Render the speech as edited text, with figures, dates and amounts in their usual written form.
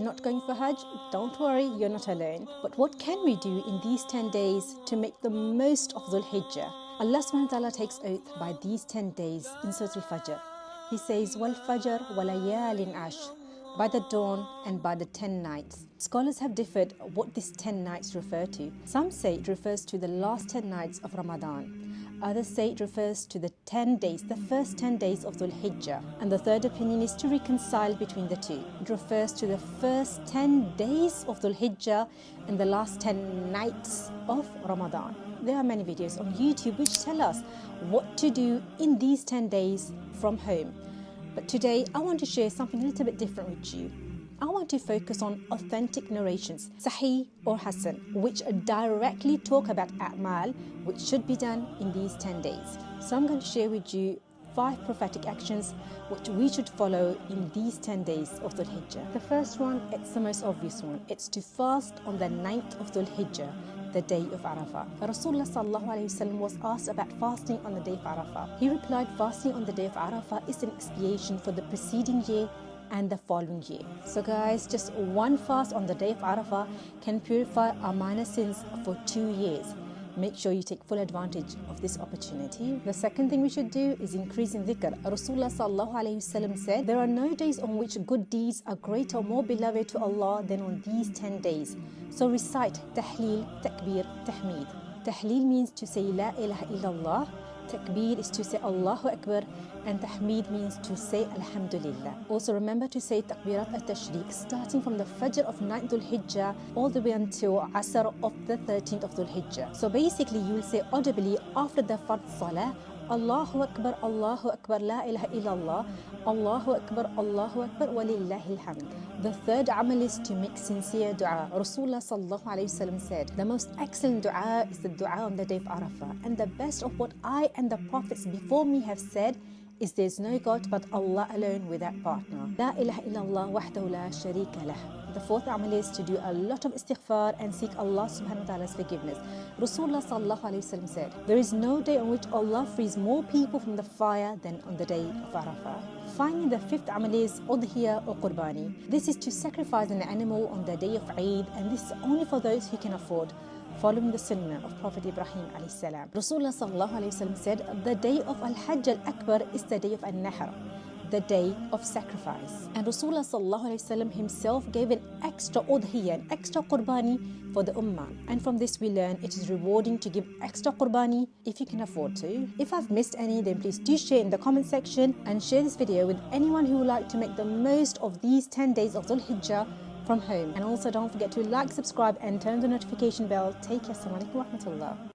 not going for Hajj? Don't worry, you're not alone. But what can we do in these 10 days to make the most of Dhul Hijjah? Allah subhanahu wa ta'ala takes oath by these 10 days in Surah Al-Fajr. He says, Wal Fajr wa layalin ash, by the dawn and by the 10 nights. Scholars have differed what these 10 nights refer to. Some say it refers to the last 10 nights of Ramadan. Others say it refers to the 10 days, the first 10 days of Dhul Hijjah. And the third opinion is to reconcile between the two. It refers to the first 10 days of Dhul Hijjah and the last 10 nights of Ramadan. There are many videos on YouTube which tell us what to do in these 10 days from home. But today I want to share something a little bit different with you. I want to focus on authentic narrations, Sahih or Hasan, which directly talk about a'mal, which should be done in these 10 days. So I'm going to share with you 5 prophetic actions which we should follow in these 10 days of Dhul Hijjah. The first one, it's the most obvious one. It's to fast on the 9th of Dhul Hijjah, the day of Arafat. Rasulullah sallallahu alayhi wasallam was asked about fasting on the day of Arafat. He replied, fasting on the day of Arafat is an expiation for the preceding year and the following year. So guys, just one fast on the day of Arafat can purify our minor sins for 2 years. Make sure you take full advantage of this opportunity. The second thing we should do is increase in dhikr. Rasulullah sallallahu alayhi wasallam said, there are no days on which good deeds are greater or more beloved to Allah than on these 10 days. So recite tahleel, takbir, tahmeed. Tahleel means to say la ilaha illallah. Takbir is to say Allahu Akbar, and Tahmeed means to say Alhamdulillah. Also remember to say Takbirat al-Tashriq starting from the Fajr of 9th Dhul Hijjah all the way until Asr of the 13th of Dhul Hijjah. So basically you will say audibly after the Fard Salah, Allahu Akbar, La ilaha illallah, Allahu Akbar, walillahi alhamd. The third amal is to make sincere dua. Rasulullah sallallahu alayhi wasallam said, the most excellent dua is the dua on the day of Arafah. And the best of what I and the prophets before me have said is there's no God but Allah alone without partner. La ilaha illallah wahdahu la sharika lah. The fourth amal is to do a lot of istighfar and seek Allah subhanahu wa ta'ala's forgiveness. Rasulullah sallallahu alayhi wasallam said, there is no day on which Allah frees more people from the fire than on the day of Arafah. Finally, the fifth amal is udhiyah or qurbani. This is to sacrifice an animal on the day of Eid, and this is only for those who can afford, following the Sunnah of Prophet Ibrahim alayhi salam. Rasulullah sallallahu alayhi wasallam said, the day of Al-Hajj al-Akbar is the day of Al-Nahr, the day of sacrifice. And Rasulullah sallallahu alayhi wasallam himself gave an extra udhiyah, an extra qurbani for the ummah. And from this we learn it is rewarding to give extra qurbani if you can afford to. If I've missed any, then please do share in the comment section and share this video with anyone who would like to make the most of these 10 days of Dhul Hijjah from home. And also don't forget to like, subscribe and turn the notification bell. Take care. Assalamu alaikum wa rahmatullah.